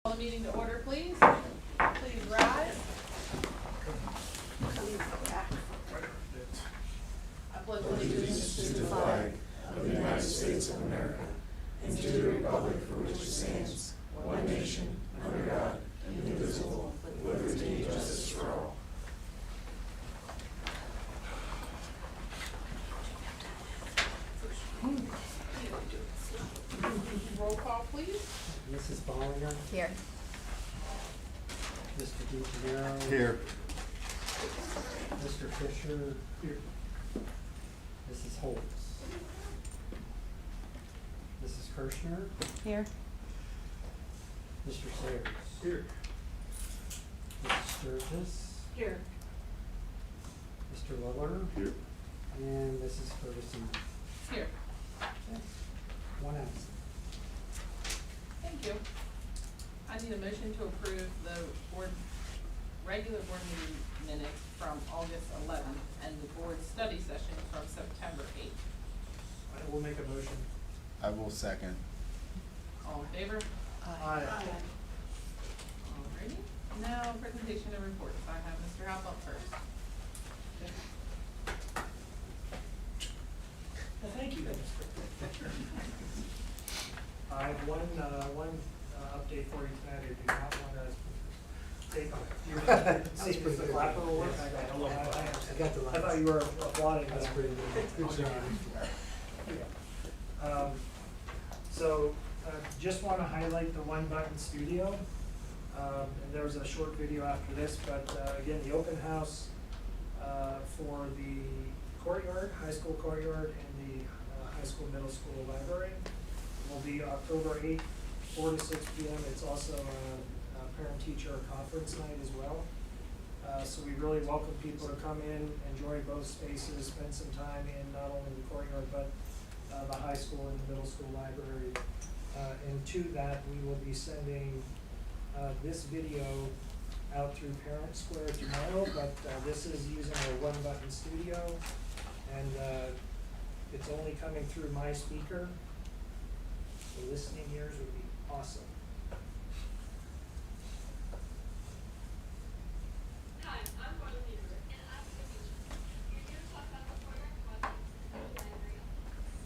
Call the meeting to order, please. Please rise. I pledge allegiance To the flag of the United States of America and to the republic for which it stands, one nation, under God, indivisible, with liberty and justice for all. roll call, please. Mrs. Bollinger, Here. Mr. DeGenero. Here. Mr. Fisher. Here. Mrs. Holtz. Mrs. Kirschner. Here. Mr. Sayers. Here. Mrs. Sturgis. Here. Mr. Liller. Here. And Mrs. Ferguson. Here. One absent. Thank you. I need a motion to approve the regular board meeting minutes from August 11th and the board study session from September 8th. I will make a motion. I will second. All in favor? Aye. Alrighty. Now, presentation and reports. I have Mr. Halp up first. Well, thank you. I have one update for you tonight. I do not want to take on it. See if the clapper will work. I got the I thought you were applauding. That's pretty good. Good job. So, just want to highlight the One Button Studio. And there was a short video after this, but again, the open house for the courtyard, high school courtyard, and the high school, middle school library will be October 8th, 4 to 6 p.m. It's also a parent-teacher conference night as well. So we really welcome people to come in, enjoy both spaces, spend some time in not only the courtyard, but the high school and the middle school library. And to that, we will be sending this video out through Parent Square tomorrow, but this is using our One Button Studio, and it's only coming through my speaker. The listening ears would be awesome. Hi, I'm Marla Lieber, and I'm the teacher. We're here to talk about the courtyard project in the library.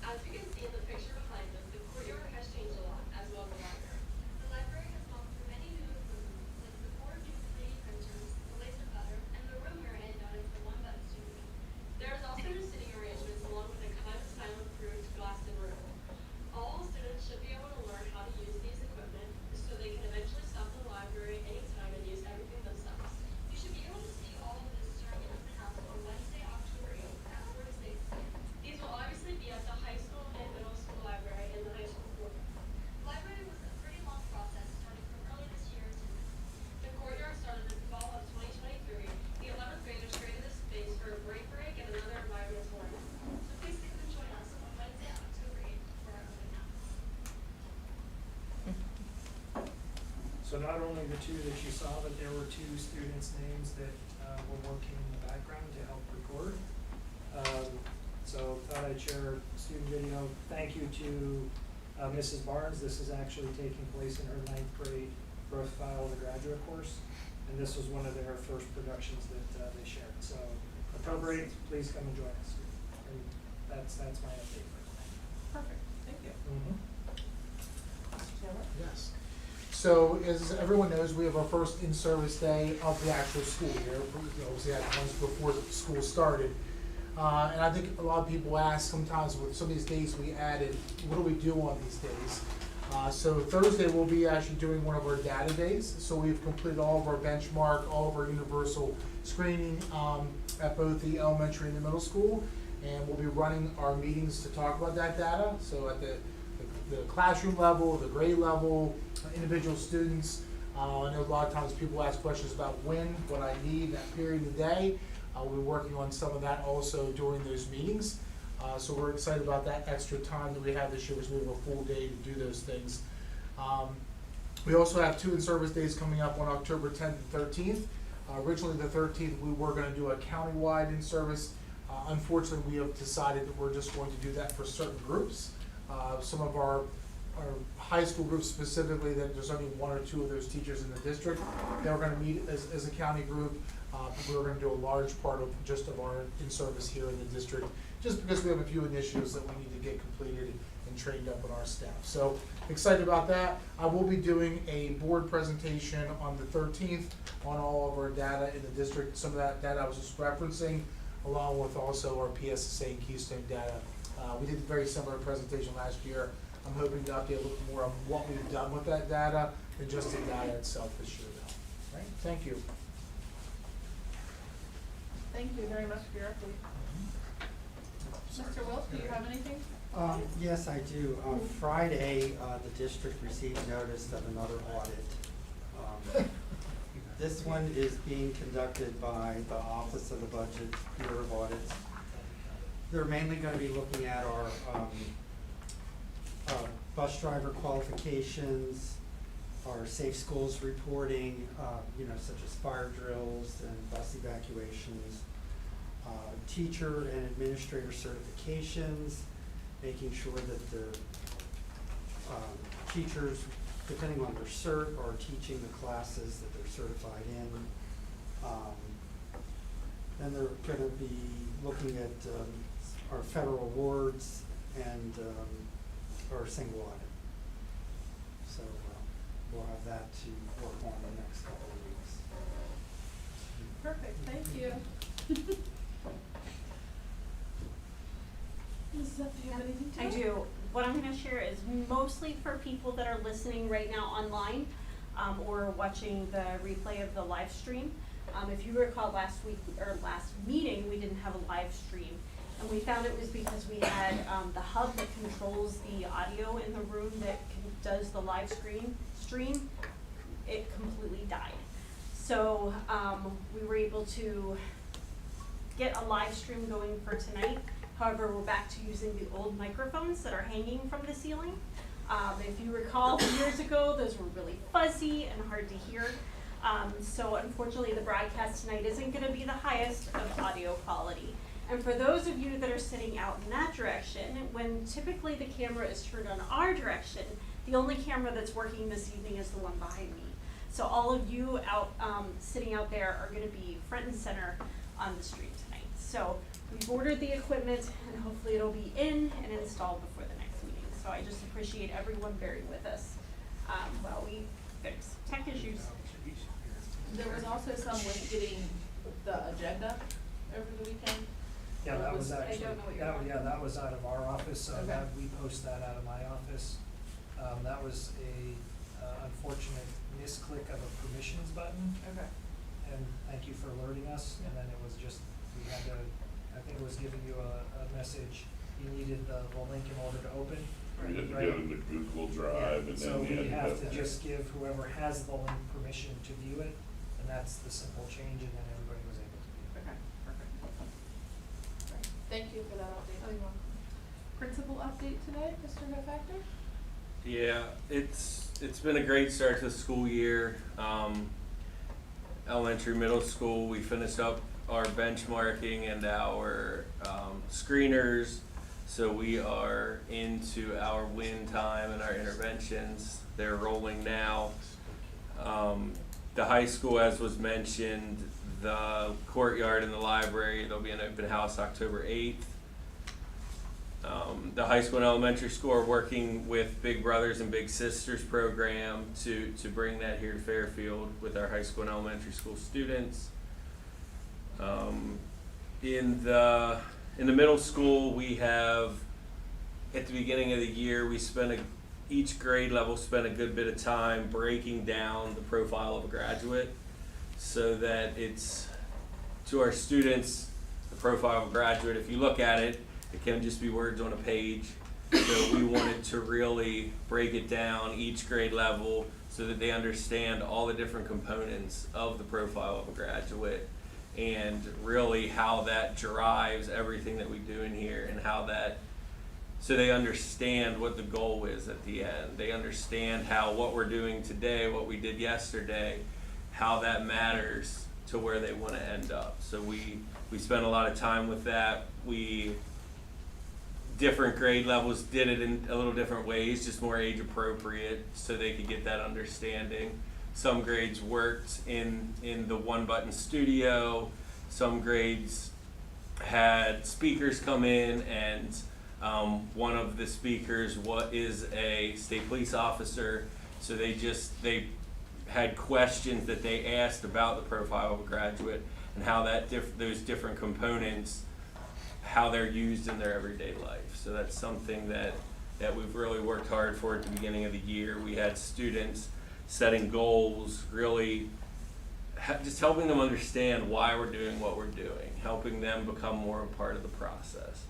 As you can see in the picture behind us, the courtyard has changed a lot, as well as the library. The library has gone through many new improvements, like the 4 new 3D printers, the laser cutter, and the room we're in known as the One Button Studio. There is also new sitting arrangements along with a kind of silent-proofed glass and room. All students should be able to learn how to use these equipment so they can eventually stop in the library anytime and use everything themselves. You should be able to see all of this during the open house on Wednesday, October 8th at 4 to 6. These will obviously be at the high school and middle school library and the high school courtyard. The library was a pretty long process starting from early this year to this. The courtyard started in the fall of 2023. The 11th graders created this space for a break and another environmental learning. So please come and join us on Wednesday, October 8th for our open house. So not only the two that you saw, but there were 2 students' names that were working in the background to help record. So thought I'd share a student video. Thank you to Mrs. Barnes. This is actually taking place in her 9th grade profile of the graduate course. And this was one of their first productions that they shared. So October 8th, please come and join us. And that's my update for tonight. Perfect. Thank you. Mr. Taylor? Yes. So as everyone knows, we have our first in-service day of the actual school year. We obviously had once before school started. And I think a lot of people ask sometimes with some of these days we added, what do we do on these days? So Thursday we'll be actually doing one of our data days. So we've completed all of our benchmark, all of our universal screening at both the elementary and the middle school. And we'll be running our meetings to talk about that data. So at the classroom level, the grade level, individual students. I know a lot of times people ask questions about when, what I need, that period of the day. We're working on some of that also during those meetings. So we're excited about that extra time that we have this year because we have a full day to do those things. We also have 2 in-service days coming up on October 10th and 13th. Originally the 13th we were going to do a countywide in-service. Unfortunately we have decided that we're just going to do that for certain groups. Some of our our high school group specifically, that there's only one or two of those teachers in the district. They were gonna meet as a county group. We were gonna do a large part of just of our in-service here in the district, just because we have a few initiatives that we need to get completed and trained up in our staff. So excited about that. I will be doing a board presentation on the 13th on all of our data in the district. Some of that data I was just referencing, along with also our PSSA and Keystone data. We did a very similar presentation last year. I'm hoping to update a little more on what we've done with that data than just the data itself this year though. Right? Thank you. Thank you very much for your update. Mr. Wilk, do you have anything? Yes, I do. On Friday, the district received notice of another audit. This one is being conducted by the Office of the Budget Bureau of Audits. They're mainly gonna be looking at our, bus driver qualifications, our safe schools reporting, such as fire drills and bus evacuations, teacher and administrator certifications, making sure that the teachers, depending on their cert, are teaching the classes that they're certified in. Then they're gonna be looking at our federal awards and our single audit. So we'll have that to work on in the next couple of weeks. Perfect, thank you. Mrs. F, do you have anything to I add? do. What I'm gonna share is mostly for people that are listening right now online, or watching the replay of the live stream. If you recall last meeting, we didn't have a live stream. And we found it was because we had, the hub that controls the audio in the room that does the live stream, it completely died. So, we were able to get a live stream going for tonight. However, we're back to using the old microphones that are hanging from the ceiling. If you recall, years ago, those were really fuzzy and hard to hear. So unfortunately, the broadcast tonight isn't gonna be the highest of audio quality. And for those of you that are sitting out in that direction, when typically the camera is turned on our direction, the only camera that's working this evening is the one behind me. So all of you out, sitting out there are gonna be front and center on the street tonight. So we've ordered the equipment and hopefully it'll be in and installed before the next meeting. So I just appreciate everyone bearing with us, while we fix tech issues. There was also some with getting the agenda over the weekend. Yeah, that was I actually, don't know what you're that was out of our office, so Okay. that, we post that out of my office. That was a, unfortunate misclick of a permissions button, Okay. and thank you for alerting us, and then it was just, we had to, I think it was giving you a message, you needed the link in order to open. We had to Right. go to the Google Drive and So then we we had have to. to just give whoever has the link permission to view it, and that's the simple change, and then everybody was able to view it. Okay, perfect. Right. Thank you for that update. Principal update today, Mr. Hofactor? Yeah, it's been a great start to the school year. Elementary, middle school, we finished up our benchmarking and our screeners. So we are into our win time and our interventions. They're rolling now. The high school, as was mentioned, the courtyard and the library, there'll be an open house October 8th. The high school and elementary school are working with Big Brothers and Big Sisters program to bring that here to Fairfield with our high school and elementary school students. In the middle school, we have, at the beginning of the year, each grade level spent a good bit of time breaking down the profile of a graduate so that it's, to our students, the profile of a graduate, if you look at it, it can't just be words on a page. So we wanted to really break it down each grade level so that they understand all the different components of the profile of a graduate and really how that drives everything that we do in here and how that, so they understand what the goal is at the end. They understand how what we're doing today, what we did yesterday, how that matters to where they want to end up. So we spent a lot of time with that. We different grade levels did it in a little different ways, just more age appropriate, so they could get that understanding. Some grades worked in the one button studio. Some grades had speakers come in, and one of the speakers is a state police officer. So they had questions that they asked about the profile of a graduate and how those different components, how they're used in their everyday life. So that's something that we've really worked hard for at the beginning of the year. We had students setting goals, really just helping them understand why we're doing what we're doing, helping them become more a part of the process.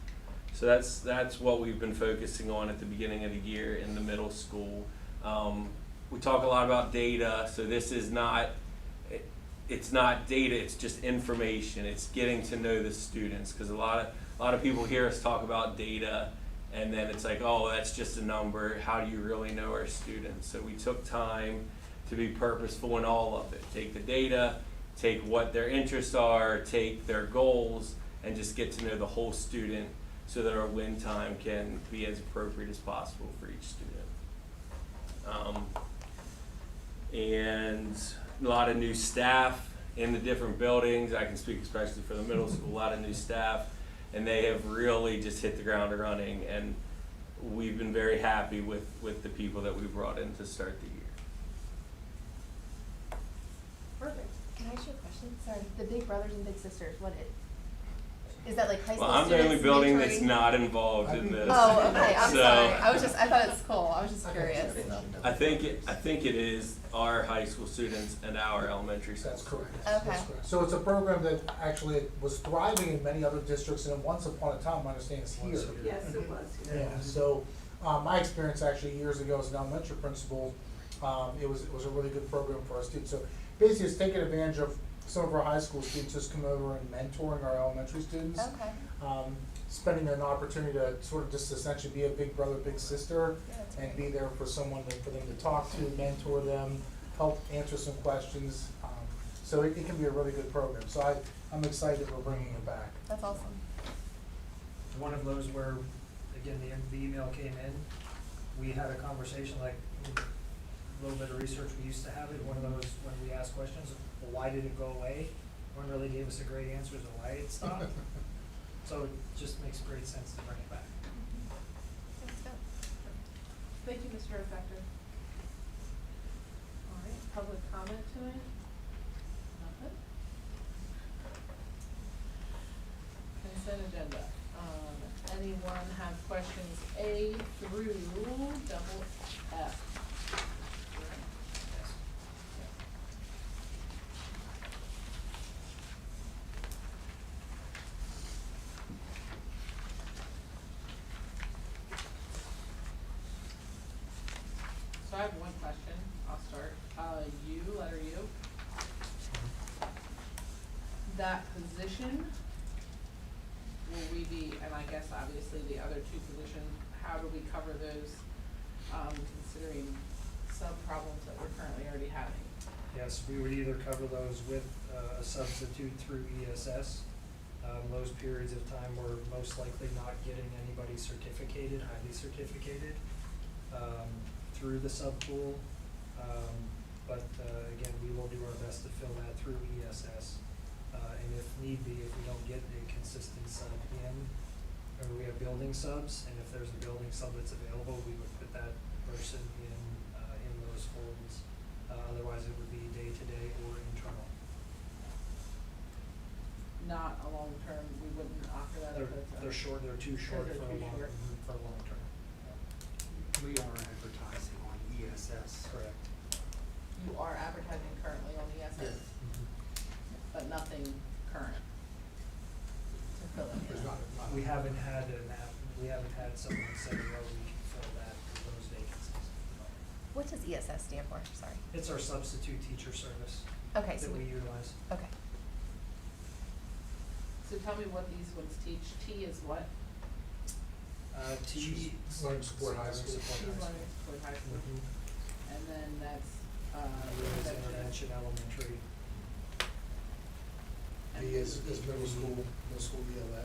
So that's what we've been focusing on at the beginning of the year in the middle school. We talk a lot about data, so this is not, it's not data, it's just information. It's getting to know the students, because a lot of people hear us talk about data, and then it's like, oh, that's just a number. How do you really know our students? So we took time to be purposeful in all of it. Take the data, take what their interests are, take their goals, and just get to know the whole student so that our win time can be as appropriate as possible for each student. And a lot of new staff in the different buildings. I can speak especially for the middle school, a lot of new staff, and they have really just hit the ground running, and we've been very happy with the people that we brought in to start the year. Perfect. Can I ask you a question? Sorry, the Big Brothers and Big Sisters, is that like high school Well, I'm the only students building that's mentoring? not involved in this. Oh, okay, I'm So, sorry. I thought it's cool. I was just curious. I think it is our high school students and our elementary school. That's correct. Okay. That's correct. So it's a program that actually was thriving in many other districts, and once upon a time, I understand it's here. Yes, it was. Yeah, so, my experience actually years ago as an elementary principal, it was a really good program for our students. So basically, it's taking advantage of some of our high school students just come over and mentoring our elementary students. Okay. Spending an opportunity to sort of just essentially be a big brother, big sister, Yeah, that's and great. be there for someone for them to talk to, mentor them, help answer some questions. So it can be a really good program. So I'm excited that we're bringing it back. That's awesome. One of those where, again, the email came in, we had a conversation, like, a little bit of research, we used to have it, one of those, when we asked questions, well, why did it go away? No one really gave us a great answer as to why it stopped. So it just makes great sense to bring it back. That's good. Thank you, Mr. Effector. All right, public comment tonight? Nothing? Consent agenda. Anyone have questions A through double F? So I have one question, I'll start. Letter U. That position, will we be, and I guess obviously the other two positions, how do we cover those, considering some problems that we're currently already having? Yes, we would either cover those with a substitute through ESS. Those periods of time we're most likely not getting anybody certificated, highly certificated, through the sub-pool. But again, we will do our best to fill that through ESS. And if need be, if we don't get a consistent sub in, or we have building subs, and if there's a building sub that's available, we would put that person in those holds. Otherwise, it would be day-to-day or internal. Not a long term, we wouldn't offer that if it's a. They're short, they're too short They're for a too long, short. for a long term. We are advertising on ESS. Correct. You are advertising currently on the ESS, but nothing current to fill in. There's not. We haven't had someone say, well, we can fill those vacancies. What does ESS stand for? Sorry. It's our substitute teacher service Okay, so that we utilize. okay. So tell me what these ones teach. T is what? T. Learning support high school. T is learning support high school. Mhm. And then that's, It's intervention elementary. D is middle school ELA.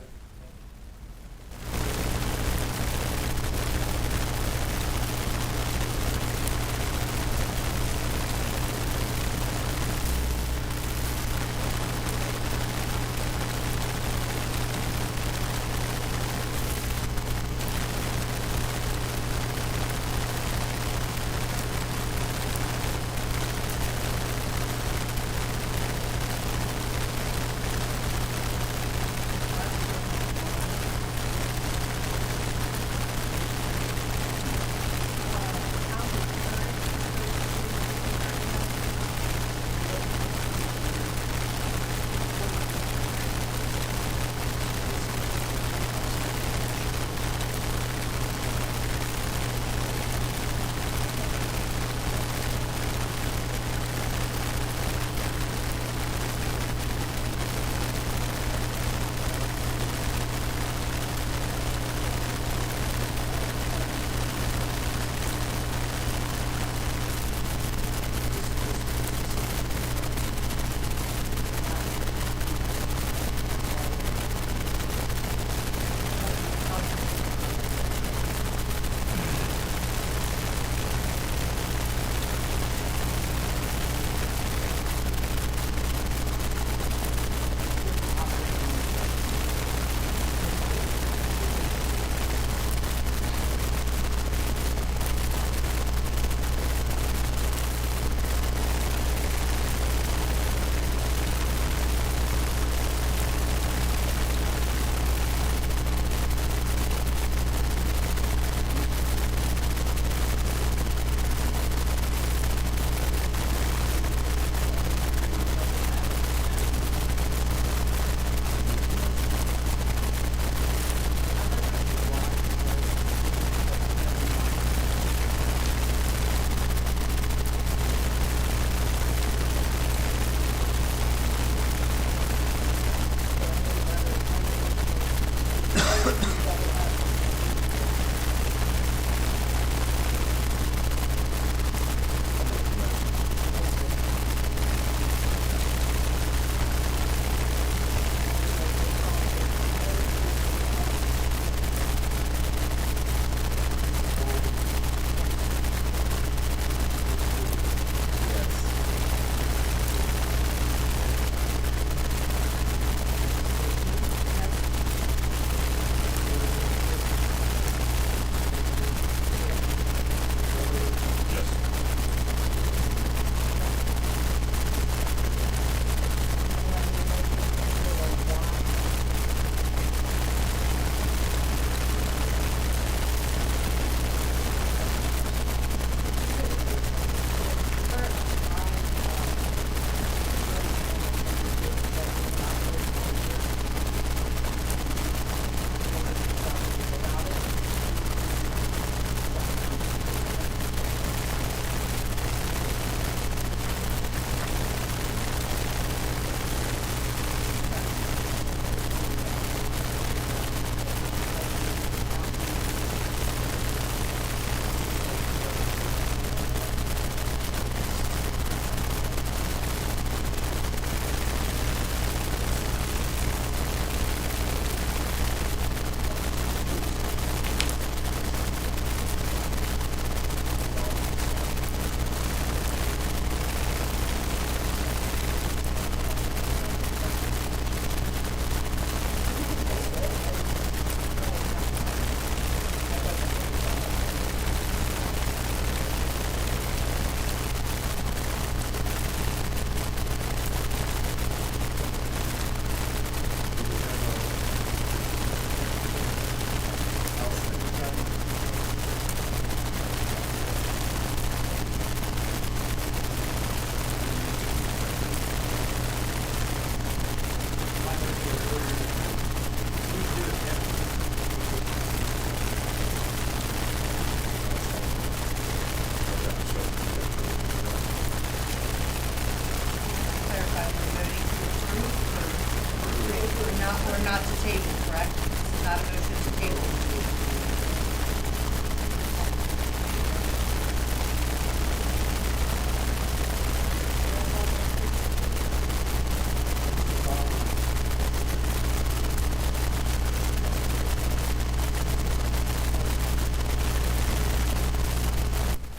Or not to table, correct? This is not a motion to table.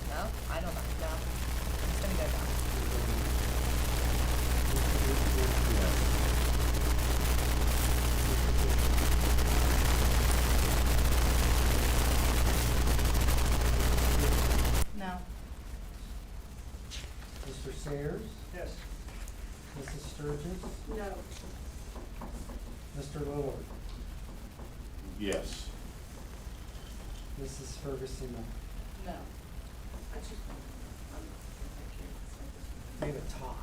No, I don't know, no. It's gonna go down. No. Mr. Sayers, Yes. Mrs. Sturgis, No. Mr. Lillard, Yes. Mrs. Ferguson, no. No. We have a tie.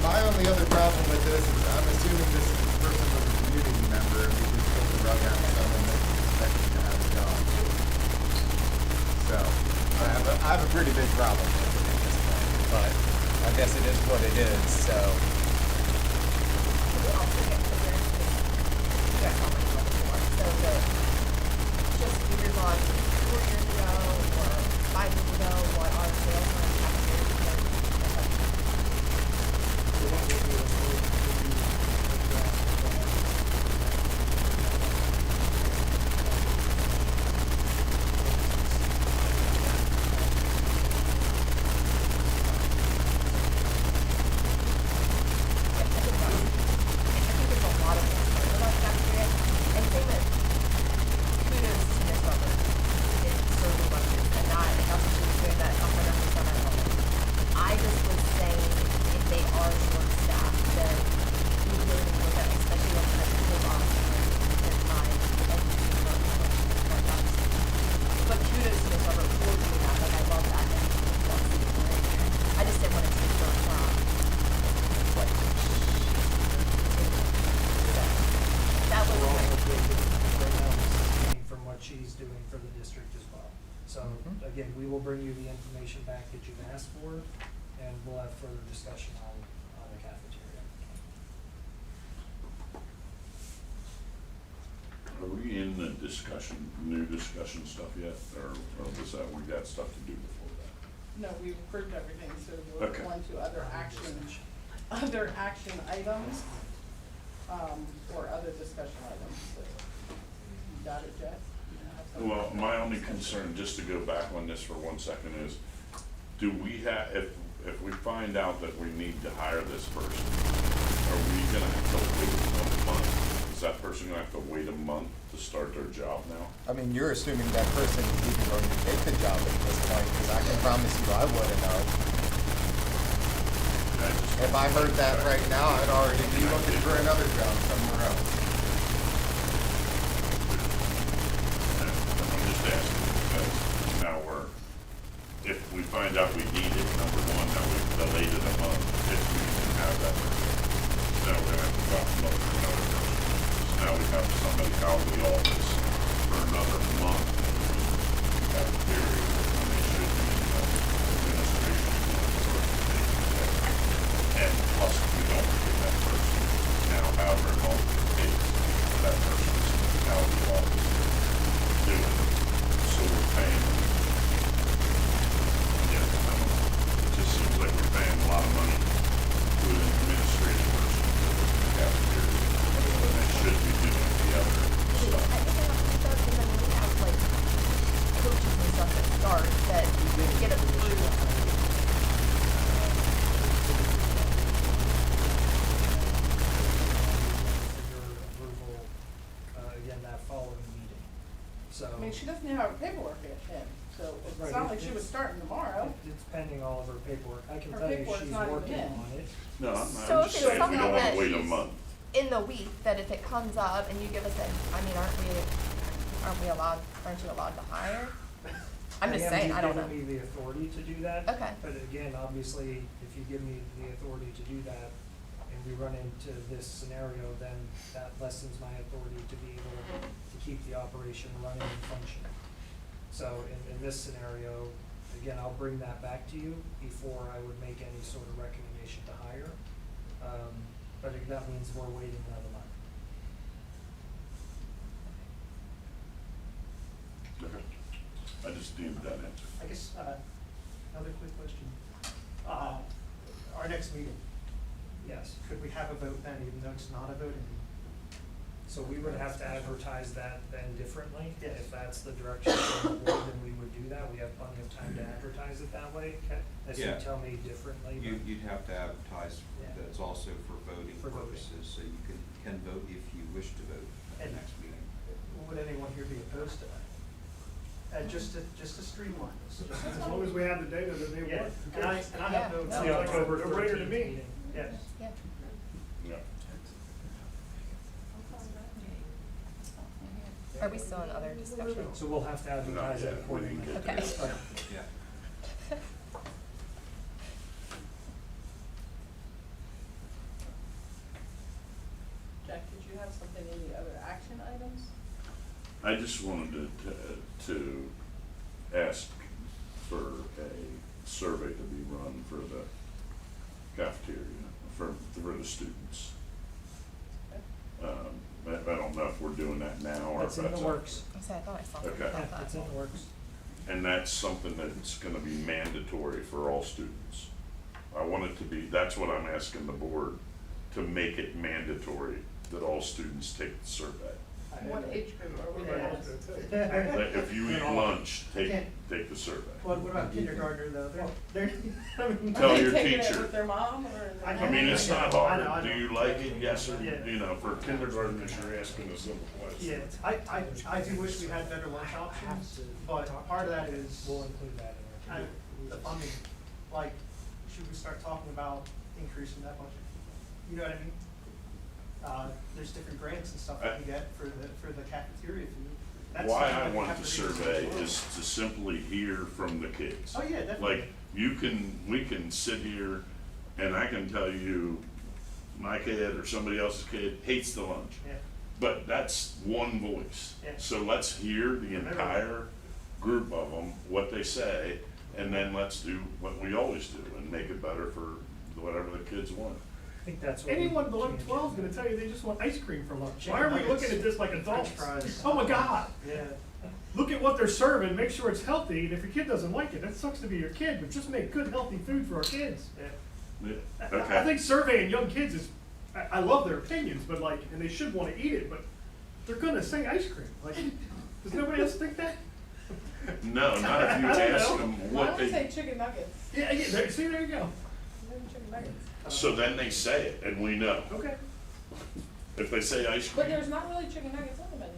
My only other problem with this is I'm assuming this person was a community member and we just put the rug out on someone that's expected to have a job. So I have a pretty big problem with it at this point, but I guess it is what it is, so. We also get the very check how much money for, so that just figures on 4 years ago or 5 years ago, what our sales were in tax years ago. for the district as well. So, Mhm. again, we will bring you the information back that you've asked for, and we'll have further discussion on the cafeteria. Are we in the new discussion stuff yet, or was that, we got stuff to do before that? No, we've approved everything, so we'll Okay. go on to other action items, or other discussion items. So, you got it, Jeff? You have something? Well, my only concern, just to go back on this for 1 second, is do we have, if we find out that we need to hire this person, are we gonna have to wait a month? Is that person gonna have to wait a month to start their job now? I mean, you're assuming that person is even going to take the job at this point, because I can promise you I wouldn't know. If I heard that right now, I'd already be looking for another job somewhere else. I'm just asking, because now if we find out we need it, number one, now we've delayed it a month, if we can have that person. Now we're gonna have to drop them over another person. So now we have somebody out of the office for another month. Cafeteria, when they should be in the administration. And plus, if we don't get that person, now however long it takes, that person's out of the office doing it. So we're paying them. Yeah, I don't know. It just seems like we're paying a lot of money to an administrative person to work in the cafeteria. When they should be doing the other stuff. I think it does, and then we have like coaches and stuff that start that get approved. For your approval, again, that following meeting. So. I mean, she doesn't have her paperwork in, so it's Right, not like she was starting tomorrow. It's pending all of her paperwork. I can Her tell you paperwork's she's not even working in. on it. No, I'm So I'm if just it's saying, we something don't wanna that wait a she's- month. In the week, that if it comes up and you give us aren't you allowed to hire? I'm just saying, I don't know. You've given me the authority to do that. Okay. But again, obviously, if you give me the authority to do that, and we run into this scenario, then that lessens my authority to be able to keep the operation running and functioning. So in this scenario, again, I'll bring that back to you before I would make any sort of recommendation to hire. But that means we're waiting another month. Okay. I just needed that answer. I guess, another quick question. Our next meeting, Yes. could we have a vote then, even though it's not a vote? So we would have to advertise that then differently. Yes. If that's the direction of the board, then we would do that. We have plenty of time to advertise it that way. Okay. Unless you Yeah. tell me differently. but- You'd have to advertise Yeah. that it's also for voting For voting. purposes, so you can vote if you wish to vote at the And- next meeting. Would anyone here be opposed to that? Just to streamline this. As long as we have the data that they Yeah, want. and I have no. It's the no- October No brainer to 13th me. meeting. Yes. Yeah. Yeah. Are we still in other discussion? So we'll have to advertise it yet. We accordingly. didn't get Okay. there. Okay. Yeah. Jack, did you have something, any other action items? I just wanted to ask for a survey to be run for the cafeteria, for the students. I don't know if we're doing that now or if That's in the works. I said, I thought I saw something Okay. about Yeah, that. it's in the works. And that's something that's gonna be mandatory for all students. I want it to be, that's what I'm asking the board, to make it mandatory that all students take the survey. What age group are we Everybody at? else does too. Like, if you eat lunch, take the survey. What about kindergartner though? They're, I mean. Tell Are they your taking it teacher. with their mom or? I I mean, it's not I know, hard. Do you like it? Yes or, Yeah. you know, for kindergartners, you're asking a simple Yeah, question. I do wish we had better lunch options, but part of that is We'll include that in our. the funding. Like, should we start talking about increasing that budget? You know what I mean? There's different grants and stuff that we get for the cafeteria food. That's Why something I that we want have the to research survey as well. is to simply hear from the kids. Oh, yeah, definitely. Like, we can sit here and I can tell you, my kid or somebody else's kid hates the lunch. Yeah. But that's one voice. Yeah. So let's hear the entire group of them, what they say, and then let's do what we always do and make it better for whatever the kids want. I think that's what. Anyone we below changed. 12 is gonna tell you they just want ice cream for lunch. Chicken Why are we nuggets, looking at this like French adults? fries. Oh my God, Yeah. look at what they're serving, make sure it's healthy, and if your kid doesn't like it, that sucks to be your kid, but just make good, healthy food for our kids. Yeah. Yeah, I okay. think surveying young kids is, I love their opinions, but like, and they should wanna eat it, but they're gonna say ice cream, like, does nobody else think that? No, not if you I don't ask know. them Why what don't we say they, chicken nuggets? Yeah, see, there you go. Maybe chicken nuggets. so then they say it and we know. Okay. If they say ice But cream. there's not really chicken nuggets on the menu.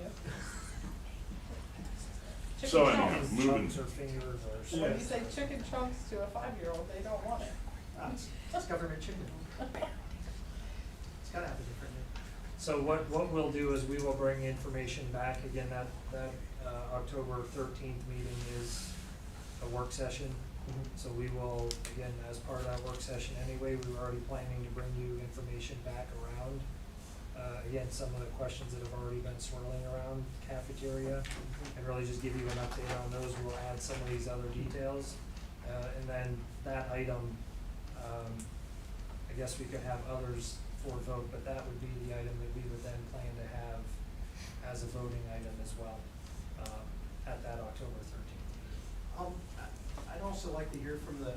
Chicken So anyhow, chunks. moving, Chunks or fingers or. When you say chicken chunks to a 5-year-old, they don't want it. It's government chicken. It's gotta have a different name. So what we'll do is we will bring information back, again, that October 13th meeting is a work session. So we will, again, as part of that work session anyway, we were already planning to bring you information back around. Again, some of the questions that have already been swirling around cafeteria, and really just give you an update on those. We'll add some of these other details. And then that item, I guess we could have others for vote, but that would be the item that we would then plan to have as a voting item as well, at that October 13th. I'd also like to hear from the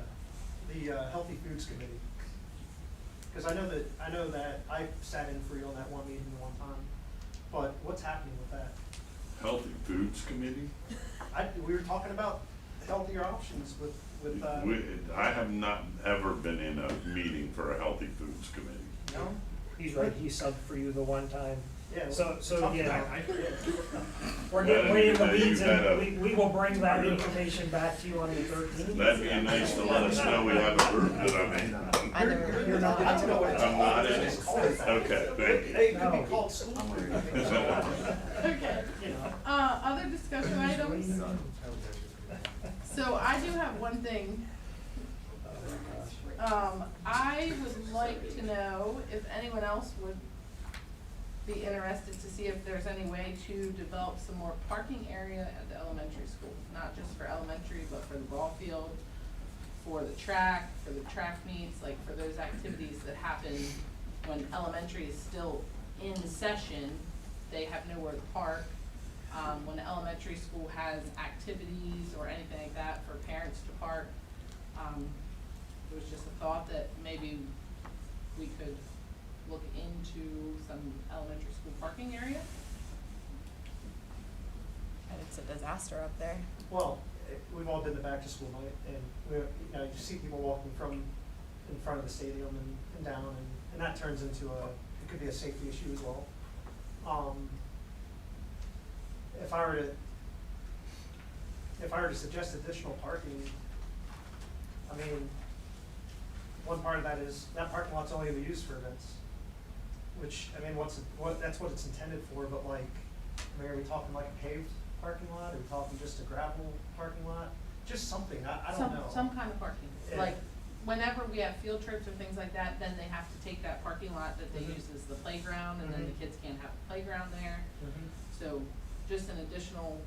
Healthy Foods Committee. Cause I know that I sat in for you on that one meeting the one time, but what's happening with that? Healthy Foods Committee? We were talking about healthier options with, I have not ever been in a meeting for a Healthy Foods Committee. no? He's right, he subbed for you the one time. Yeah. So talk again, about- I forget. we're I getting didn't way in even the know you weeds, had a- and we will bring that information back to you on the 13th. That'd be nice to let us know we have a group that I'm in. I never. You're not, I don't know what it's I'm not called. in It's it. called that. Okay, thank you. Hey, it could be No. called school food. Okay. You know. Other discussion items? So I do have one thing. I would like to know if anyone else would be interested to see if there's any way to develop some more parking area at the elementary school. Not just for elementary, but for the ball field, for the track meets, like for those activities that happen when elementary is still in session, they have nowhere to park. When elementary school has activities or anything like that for parents to park, it was just a thought that maybe we could look into some elementary school parking area. And it's a disaster up there. Well, we've all been to back to school night, and you see people walking from in front of the stadium and down, and that turns into it could be a safety issue as well. If I were to suggest additional parking, I mean, one part of that is that parking lot's only gonna be used for events, which, I mean, that's what it's intended for, but like, I mean, are we talking like a paved parking lot, are we talking just a gravel parking lot? Just something, I don't know. Some kind of parking, Yeah. like, whenever we have field trips or things like that, then they have to take that parking lot that they Mhm. use as the playground, and then the Mhm. kids can't have a playground there. Mhm. So, just an additional,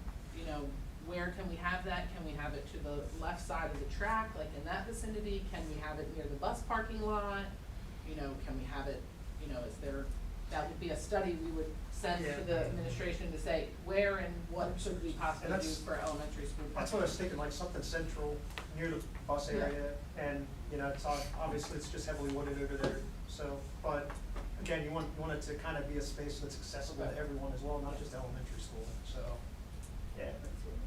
where can we have that? Can we have it to the left side of the track, like in that vicinity? Can we have it near the bus parking lot? Can we have it, is there, that would be a study we would send to the administration to say, where and what should we possibly do that's- for elementary school parking? That's what I was thinking, like something central near the bus Yeah. area, and, it's obviously it's just heavily wooded over there, so, but again, you want it to kind of be a space that's accessible to everyone as well, not just elementary school, so, yeah.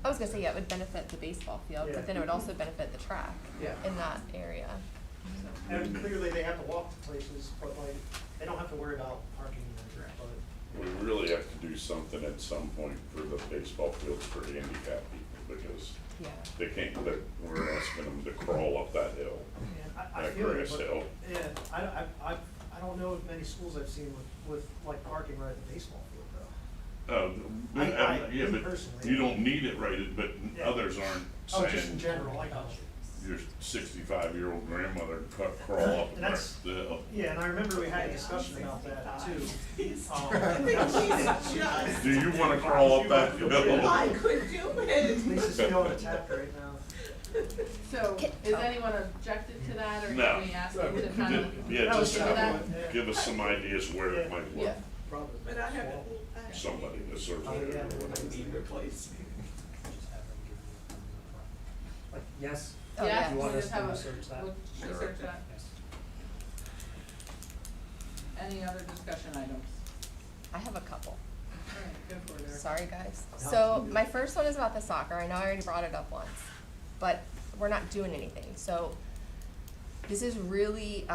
I was gonna say, yeah, it would benefit the baseball field, Yeah. but then it would also benefit the track Yeah. in that area. And clearly they have to walk to places, but like, they don't have to worry about parking there, but. We really have to do something at some point for the baseball fields for handicapped people, because Yeah. they can't, we're asking them to crawl up that hill. I That feel it, grass but, hill. yeah, I don't know of many schools I've seen with like parking right at the baseball field though. Yeah, me but personally. you don't need it right, but Yeah. others aren't Oh, just in saying, general, I got you. your 65-year-old grandmother crawl up And that's- the hill. Yeah, and I remember we had a discussion about that too. Do you wanna crawl up that hill? could do it. Lisa's feeling attacked right now. So, is anyone objected to that, or No. can we ask them to kind of? Yeah, That was just look at good. that? Yeah. give us some ideas where it might Yeah. work. Probably. But I haven't, Somebody to search Oh, it. yeah. replaced. Like, yes? Oh, Yeah, yeah. You want we'll us just to have a, research that? we'll research that. Yes. Any other discussion items? I have a couple. All right, go for it, Erica. Sorry, guys. No, So you my first one is about the soccer. I know I already brought it up once, but we're not doing anything. So this is really,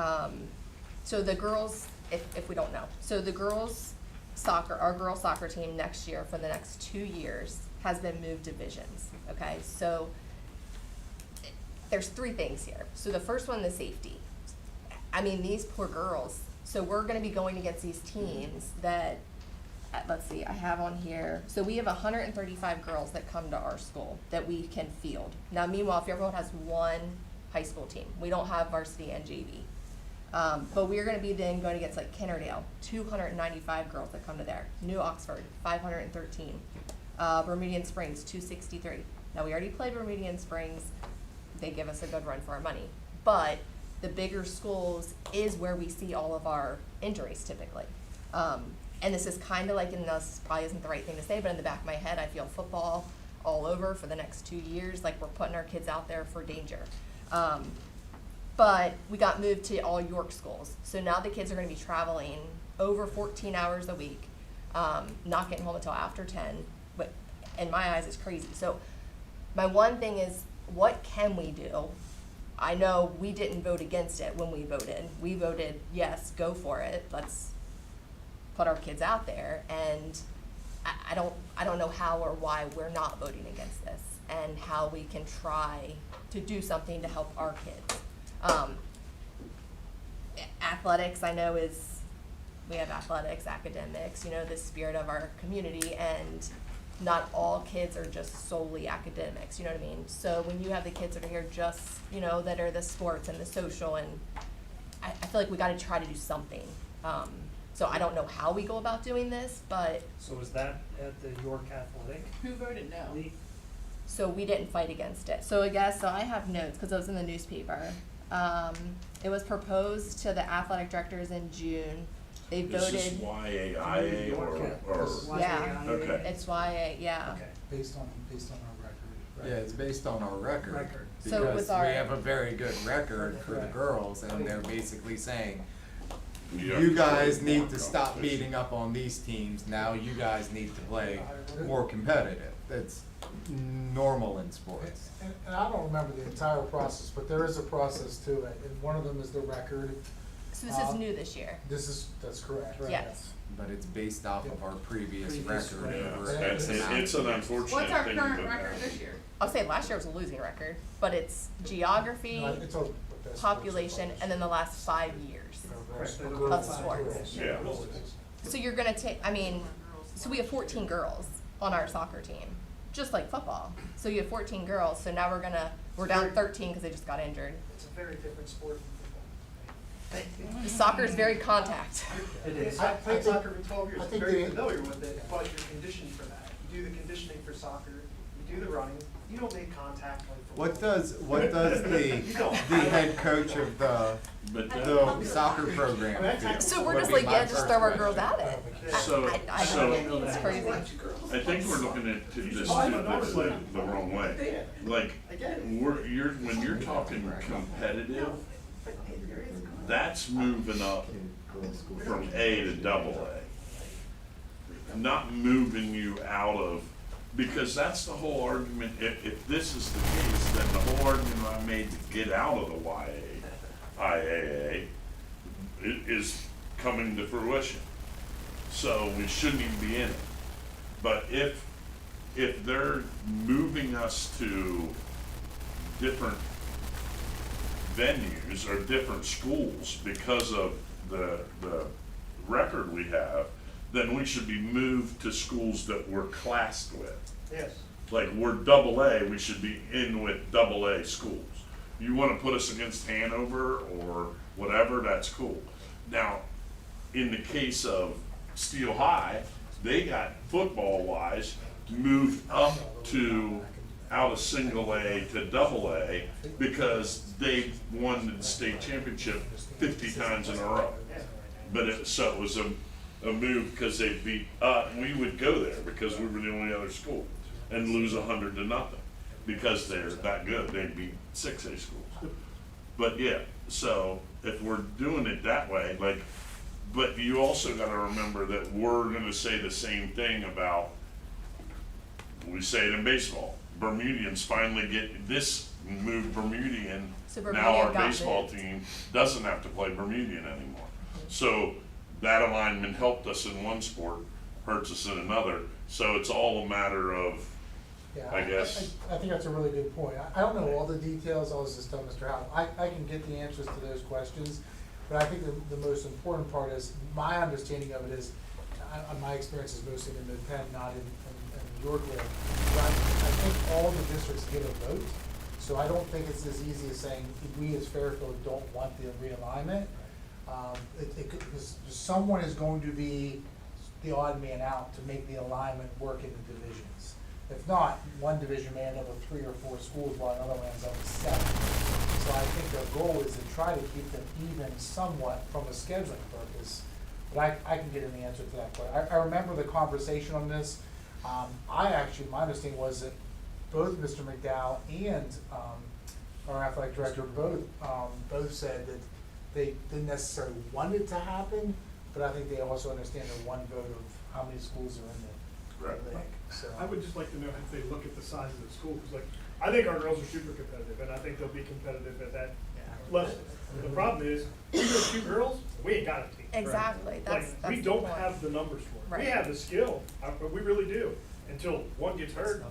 so the girls, if we don't know, so the girls soccer, our girls soccer team next year for the next 2 years has been moved divisions. Okay, so there's 3 things here. So the first one, the safety. I mean, these poor girls. So we're going to be going against these teams that, let's see, I have on here. So we have 135 girls that come to our school that we can field. Now, meanwhile, Fairfield has 1 high school team. We don't have varsity and JV. But we're going to be then going against like Kennerdale, 295 girls that come to there. New Oxford, 513. Bermudian Springs, 263. Now, we already played Bermudian Springs. They give us a good run for our money. But the bigger schools is where we see all of our injuries typically. And this is kind of like, and this probably isn't the right thing to say, but in the back of my head, I feel football all over for the next 2 years. Like, we're putting our kids out there for danger. But we got moved to all York schools. So now the kids are going to be traveling over 14 hours a week, not getting home until after 10. But in my eyes, it's crazy. So my one thing is, what can we do? I know we didn't vote against it when we voted. We voted, yes, go for it. Let's put our kids out there. And I don't know how or why we're not voting against this, and how we can try to do something to help our kids. Athletics, I know, we have athletics, academics, you know, the spirit of our community, and not all kids are just solely academics, you know what I mean? So when you have the kids that are here just, you know, that are the sports and the social, and I feel like we gotta try to do something. So I don't know how we go about doing this, but, So was that at the York Athletic Who voted no? League? so we didn't fight against it. So I have notes, cause it was in the newspaper. It was proposed to the athletic directors in June. They Is this voted, YAIA or? Yeah. Okay. it's why, yeah. Okay. Based on our record, right? Yeah, it's based on our record. Record. So with Because our- we have a very good record for the Right. girls, and they're basically saying, Yeah. you guys need to stop beating up on these teams, now you guys need to play more competitive. That's normal in sports. And I don't remember the entire process, but there is a process to it, and one of them is the record. So this is new this year. That's correct, right? Yes. But it's based off of our previous Previous record. Yeah, over Yeah. X it's amount it's of an years. unfortunate What's our thing, current but- record this year? I'll say last year was a losing record, but it's geography, No, it's all what that sports population, is. and then the last 5 years. Girls. Of sports. Yeah. So you're gonna take, I mean, so we have 14 girls on our soccer team, just like football. So you have 14 girls, so now we're down 13 because they just got injured. It's a very different sport than football. Soccer is very contact. It is. I I played think- soccer for 12 years, I I'm think very the- familiar with it, but you're conditioned for that. You do the conditioning for soccer, you do the running, you don't make contact like for What football. does the head coach of the But the soccer program feel? So we're Would just be like, my yeah, just first throw our question. girls at it. So- I so- it's crazy. I think we're looking at this Oh, I too, know, the wrong way. Like, when you're talking competitive, that's moving up from A to double A. Not moving you out of, because that's the whole argument, if this is the case, then the whole argument I made to get out of the IAA is coming to fruition. So we shouldn't even be in it. But if they're moving us to different venues or different schools because of the record we have, then we should be moved to schools that we're classed with. Yes. Like, we're double A, we should be in with double A schools. you wanna put us against Hanover or whatever, that's cool. Now, in the case of Steel High, they got football wise moved up to out of single A to double A because they won the state championship 50 times in a row. But so it was a move because they beat, we would go there because we were the only other school and lose 100-0 because they're that good. They beat 6A schools. But yeah, so if we're doing it that way, like, but you also gotta remember that we're gonna say the same thing about, we say it in baseball. Bermudians finally get this move Bermudian. So Now Bermudian our got baseball moved. team doesn't have to play Bermudian anymore. So that alignment helped us in one sport, hurts us in another. So it's all a matter of, Yeah, I guess. I think that's a really good point. I don't know all the details, I was just telling Mr. Howe, I can get the answers to those questions, but I think the most important part is, my understanding of it is, my experience is mostly in Mid-Penn, not in Yorkville. But I think all the districts get a vote, so I don't think it's as easy as saying, we as Fairfield don't want the realignment. Because someone is going to be the odd man out to make the alignment work in the divisions. If not, one division may end up with 3 or 4 schools while another one ends up with 7. So I think their goal is to try to keep them even somewhat from a scheduling purpose. But I can get an answer to that question. I remember the conversation on this. My understanding was that both Mr. McDowell and our athletic director both said that they didn't necessarily want it to happen, but I think they also understand the one vote of how many schools are in the league. So I would just like to know if they look at the size of the school, because like, I think our girls are super competitive, and I think they'll be competitive at that level. The problem is, we have 2 girls, we ain't got a team. Exactly, that's We the don't point. have the numbers for it. Right. We have the skill, but we really do, until one gets hurt,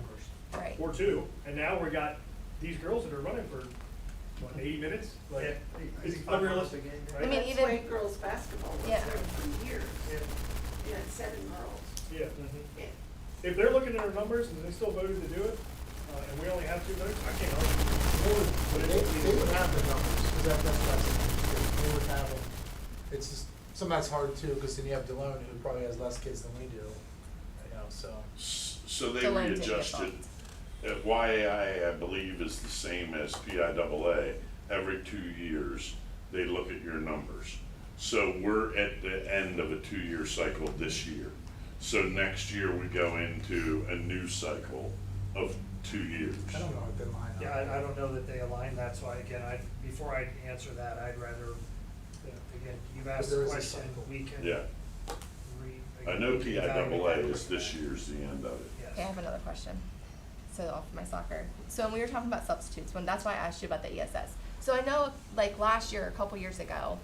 Right. or 2, and now we got these girls that are running for, what, 80 minutes? Like, it's unrealistic, right? I mean, That's even- why girls' basketball was Yeah. there for years. Yeah. You had 7 girls. Yeah. Yeah. If they're looking at our numbers and they still voted to do it, and we only have 2 votes, I can't argue. They would have the numbers, because that's what I said, they would have them. It's just, some that's hard too, because then you have Delone, who probably has less kids than we do, so. So they Delone didn't get readjusted. bumped. YAI, I believe, is the same as PIAA. Every 2 years, they look at your numbers. So we're at the end of a 2-year cycle this year. So next year, we go into a new cycle of 2 years. I don't know if they line up. Yeah, I don't know that they align, that's why, again, before I answer that, I'd rather, again, you've asked There the is a question, cycle. we can Yeah. read. I know we can evaluate PIAA that is this year's the end of it. Yes. Okay, I have another question. So off my soccer. So when we were talking about substitutes, that's why I asked you about the ESS. So I know, like last year, a couple years ago,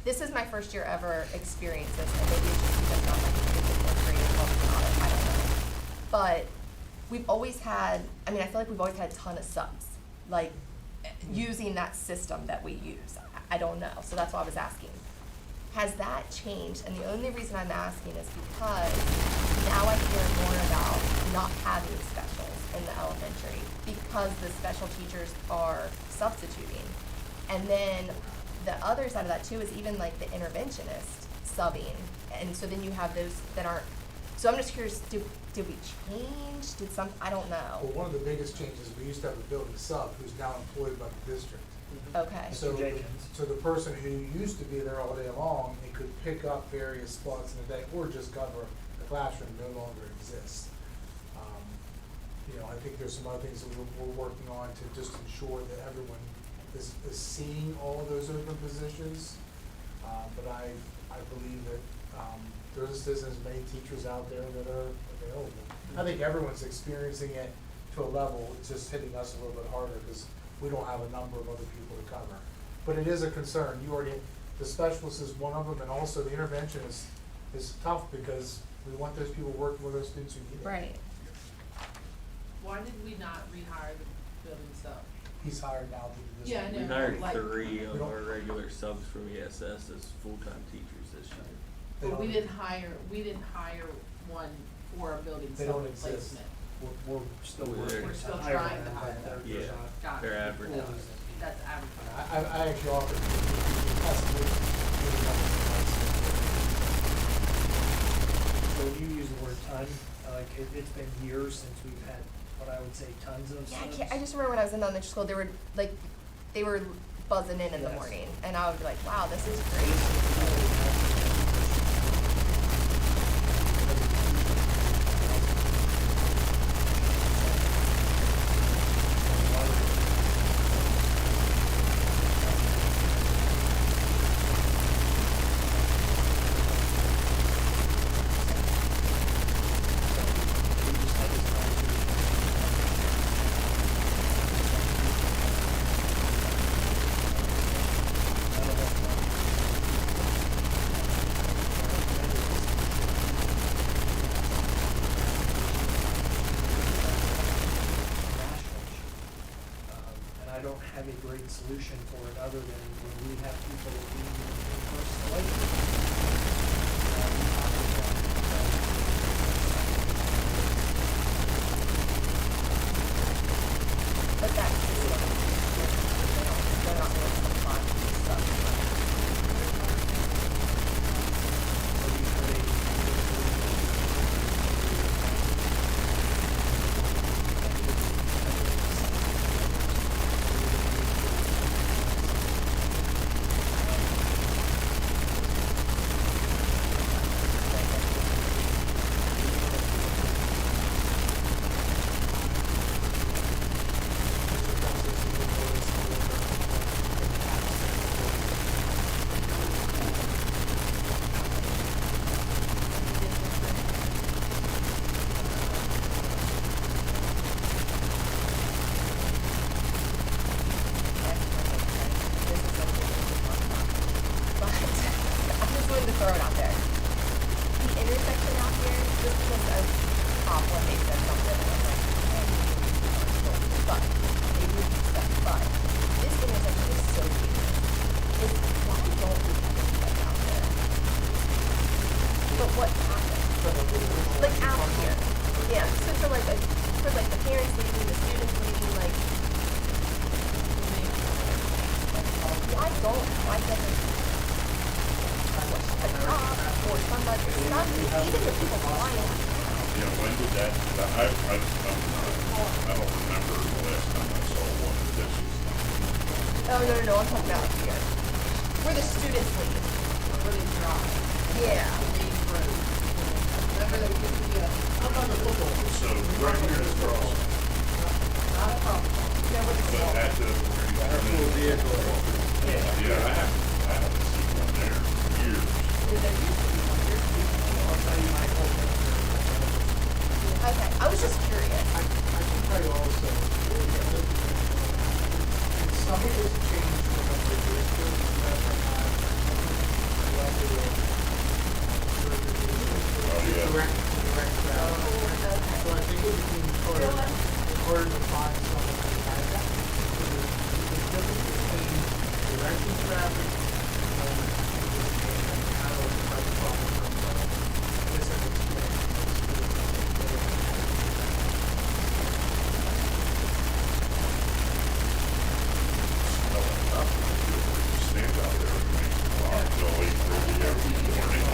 this is my first year ever experience this, and maybe it's just because I'm like a kid in 4th grade and talking about it, I don't know. But we've always had, I feel like we've always had a ton of subs, like using that system that we use. I don't know, so that's why I was asking. Has that changed? And the only reason I'm asking is because now I hear more about not having specials in the elementary because the special teachers are substituting. And then the other side of that too is even like the interventionist subbing. And so then you have those that aren't, so I'm just curious, did we change? I don't know. Well, one of the biggest changes, we used to have a building sub who's now employed by the district. Okay. So, Jenkins. so the person who used to be there all day long, and could pick up various spots in the day, or just cover the classroom, no longer exists. I think there's some other things that we're working on to just ensure that everyone is seeing all of those open positions. But I believe that, there's as many teachers out there that are available. I think everyone's experiencing it to a level, it's just hitting us a little bit harder, because we don't have a number of other people to cover. But it is a concern. The specialist is one of them, and also the intervention is tough, because we want those people working with those students who need it. Right. Why did we not rehire the building sub? He's hired now to do this. Yeah, I know. We hired like- 3 of We don't- our regular subs from ESS as full-time teachers this year. They But we don't- didn't hire one for a building They sub don't exist. replacement. We're still We're working. still to hire trying to them, hire but them. there's Yeah. not- Got They're it. advertised. that's advertised. I actually offered possibly maybe not So when you use the word ton, like it's been years since we've had what I would say tons of Yeah, subs. I just remember when I was in elementary school, they were buzzing in the Yes. morning, and I would be like, wow, this is great. And I don't have a great solution for it other than when we have people that we first But that's just they're not really some fun stuff. But I just wanted to throw it out there. The intersection out here, just because of Pop when they said something, and I was like, but they moved stuff. But this intersection is so dangerous. Why don't we have this like out there? But what happened? Like out here. Yeah. So for like the parents leaving, the students leaving, like why doesn't a cop or somebody stop even the people flying? Yeah, when did that, I don't remember the last time I saw one of this. Oh, no, I'm talking about up here. Where the students leave. Where they drive. Yeah. Main road. Remember they give you a, So right here is cross, not a problem. No, where the but school. at the. Actual vehicle. Yeah, I haven't seen one there in years. There used to be one, there's people, I'll tell you my whole thing. Okay, I was just curious. I can tell you also, some of this changed from what they did to direct traffic. So I think it became harder to find someone who had that. The difference between directing traffic and how to try to follow from misunderstanding. Stand out there and make a lot of noise early every morning.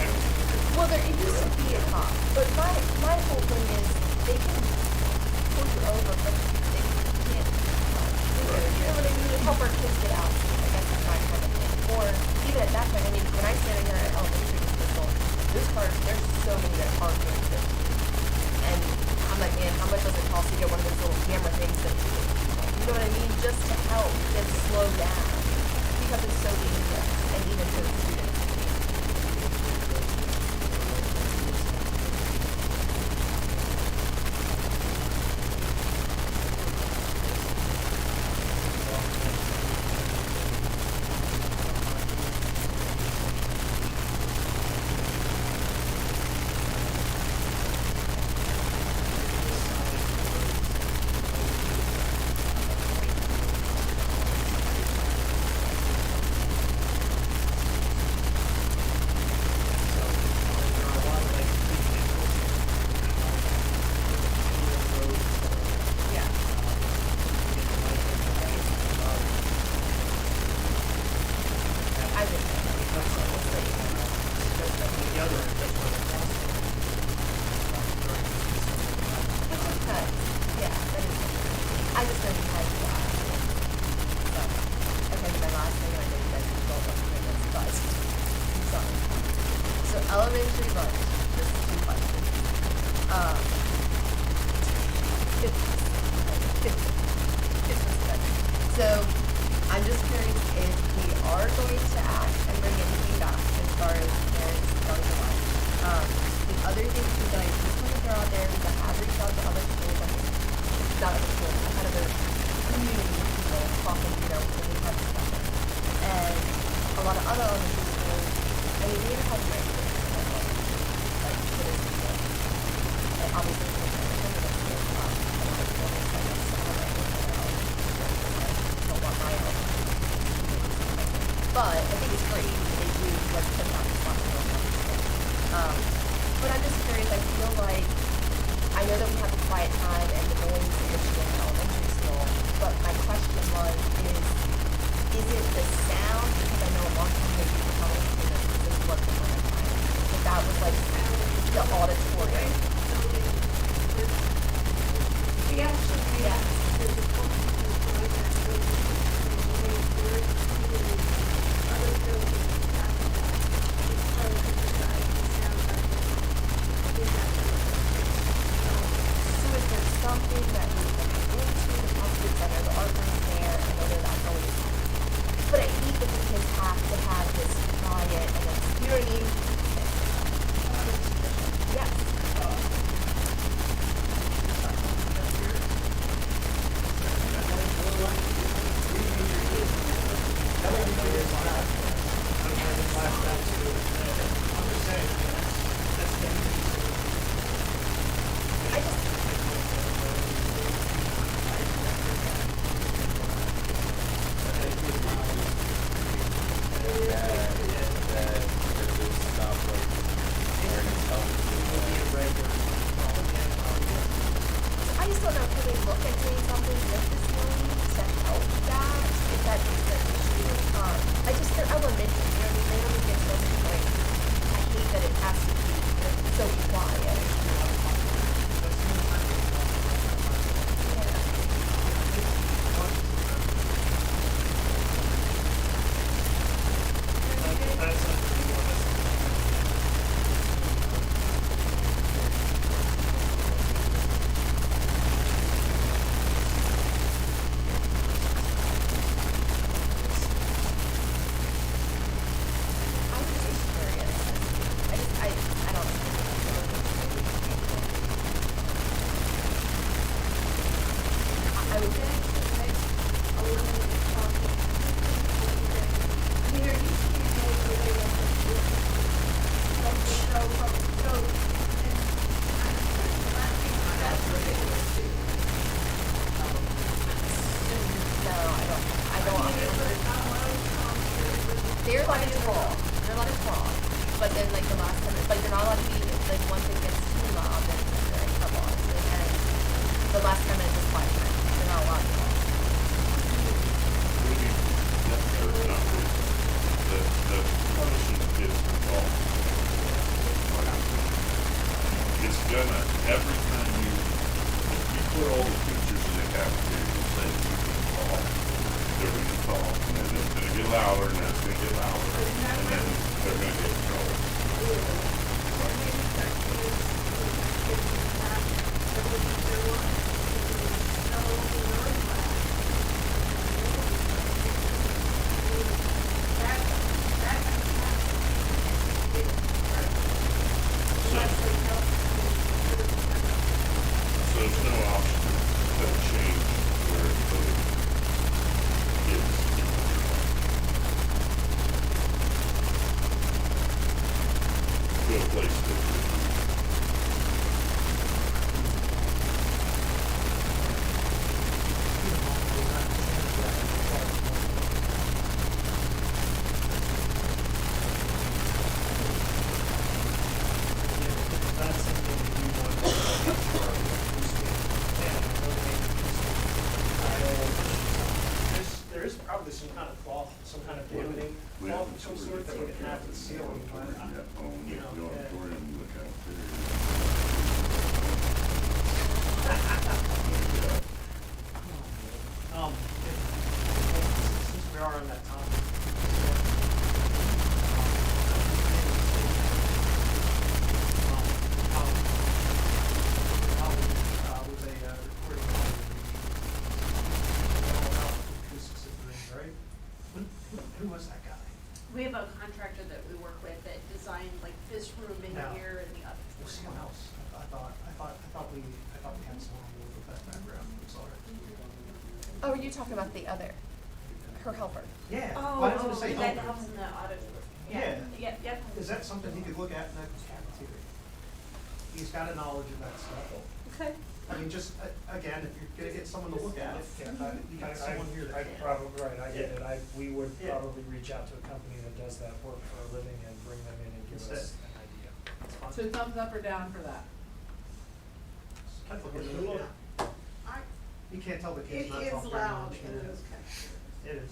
Well, it used to be a cop, but my whole thing is they can pull you over, but they can't. You know what I mean? Help our kids get out. I guess that's my kind of thing. Or even at that point, I mean, when I stand here at elementary school, those cars, there's so many that are doing this. And I'm like, man, how much does it cost to get one of those little camera things that, you know what I mean? Just to help them slow down because it's so dangerous, and even for the students. other things that I just want to throw out there is I have reached out to other schools, I mean, not other schools, I had other community people talking, you know, when we had discussions. And a lot of other elementary schools, I mean, they even have regulars like for this season. And obviously, it's not some of the schools, a lot of schools are saying that some of the don't want my own. But I think it's great that they do like put that responsibility on the schools. But I'm just curious, I feel like, I know that we have the quiet time and the noise issue in elementary school, but my question was, is it the sound? Because I know a long time ago you were telling me that this is what the learning time, that was like the auditorium. We actually, Yes. there's a couple of people that go to the other buildings after that. It's part of the design, it sounds like we have to. So is there something that we can go into the positive center, the art room there, I know they're not always, but I hate that the kids have to have this quiet and it's, you know what I mean? Yes. I just, I just don't know, can we look at doing something with this money to help that, if that is the issue? I just, they're elementary, you know what I mean, they don't even get so many, like, I hate that it has to be so quiet. Yeah. That's something we want to. I was just curious. I don't know. I would say, A little bit of talking. Here, you see the way of the school. So, and that's what it was too. no, I don't. They're allowed to talk. They're allowed to talk. But then, like, the last time, like, they're not allowed to be, like, once it gets too loud, then they're in trouble, honestly. And the last time it was quiet time. They're not allowed to talk. The punishing kids involved. It's gonna, every time if you put all the teachers in the cafeteria and say you can talk, they're gonna talk, and then it's gonna get louder, and then it's gonna get louder, and then they're gonna get in trouble. So there's no option to change where the kids to a place that That's something that we want to there is probably some kind of cloth, some kind of dampening we cloth have of some sort that we can have to the ceiling, but, you know, the auditorium, the cafeteria. Since we are on that topic. With a recording acoustics of the room, right? Who was that guy? We have a contractor that we work with that designs Oh, are you talking about the other, her helper? Yeah. Oh, Why doesn't it say that helper? helps in the audit. Yeah. Yep. Is that something he could look at in the cafeteria? He's got a knowledge of that stuff. Okay. I mean, just, again, if you're gonna get someone to look at it, you got someone here that I can. probably, right, I get it, we would Yeah. probably reach out to a company that does that work for a living and bring them in and give us Instead. an idea. It's fine. So thumbs up or down for that? I'd look at it, yeah. You can't tell the kids It not is talking. loud in those cafeterias. It is.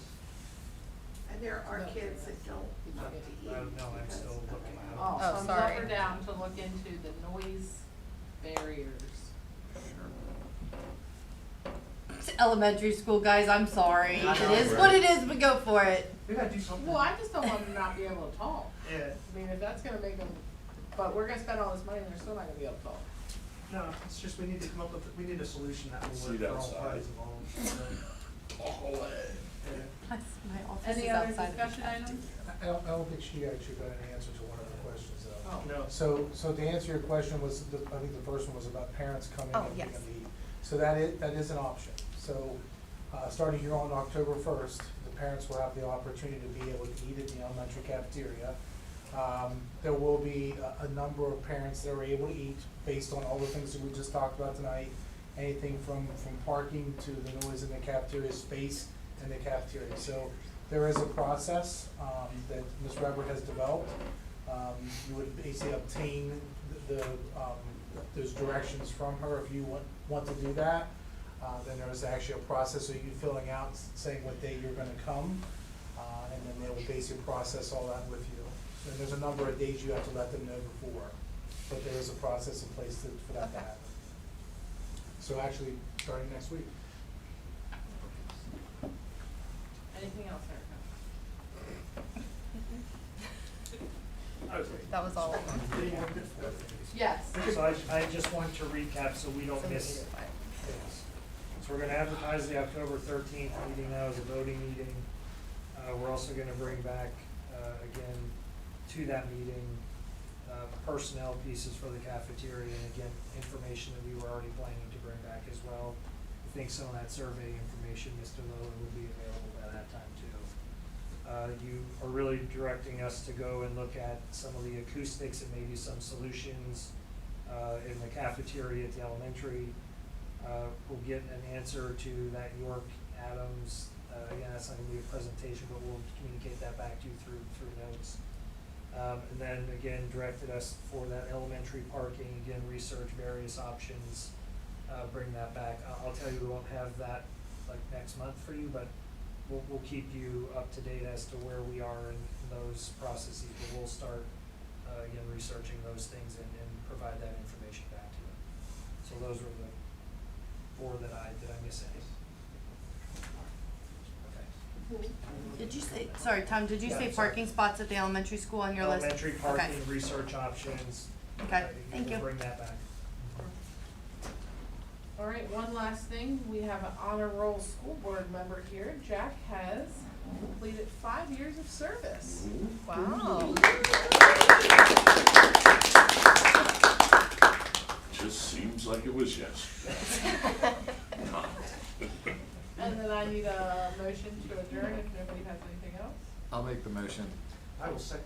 And there are kids that don't want to eat. No, I'm because still of looking it. at it. Oh, Oh, thumbs sorry. up or down to look into the noise barriers. It's elementary school, guys, I'm sorry. I know. It is what it is, but go for it. We gotta do something. Well, I just don't want them to not be able to talk. Yeah. I mean, if that's gonna make them, but we're gonna spend all this money and they're still not gonna be able to talk. No, it's just we need to come up with, we need a solution that will Seat work for all outside. parties involved. Yeah. My office Any is other outside of the discussion items? I don't think she actually got an answer to one of the questions though. Oh. No. So to answer your question was, I think the first one was about parents coming Oh, and yes. giving the, so that is an option. So, starting here on October 1st, the parents will have the opportunity to be able to eat in the elementary cafeteria. There will be a number of parents that are able to eat based on all the things that we just talked about tonight. Anything from parking to the noise in the cafeteria, space in the cafeteria. So there is a process that Ms. Weber has developed. You would basically obtain those directions from her if you want to do that. Then there's actually a process of you filling out saying what day you're gonna come, and then they will basically process all that with you. And there's a number of days you have to let them know before, but there is a process in place for that to Okay. happen. So actually, starting next week. Anything else, Erica? That was all. Yes. So I just want to recap so we don't miss things. So we're gonna advertise the October 13th meeting now as a voting meeting. We're also gonna bring back, again, to that meeting, personnel pieces for the cafeteria, and again, information that we were already planning to bring back as well. I think some of that survey information, Mr. Lowen, will be available by that time too. You are really directing us to go and look at some of the acoustics and maybe some solutions in the cafeteria at the elementary. We'll get an answer to that York Adams, again, that's not gonna be a presentation, but we'll communicate that back to you through notes. And then again, directed us for that elementary parking, again, research various options, bring that back. I'll tell you, we won't have that like next month for you, but we'll keep you up to date as to where we are in those processes, but we'll start, again, researching those things and provide that information back to you. So those were the four did I miss any? Okay. Did you say, sorry, Tom, did you Yeah, say I'm sorry. parking spots at the elementary school on your list? Elementary Okay. parking, research options. Okay, thank you. We'll bring that back. All right, one last thing, we have an honor roll school board member here. Jack has completed 5 years of service. Wow. Just seems like it was yesterday. And then I need a motion to adjourn if nobody has anything else. I'll make the motion. I will second.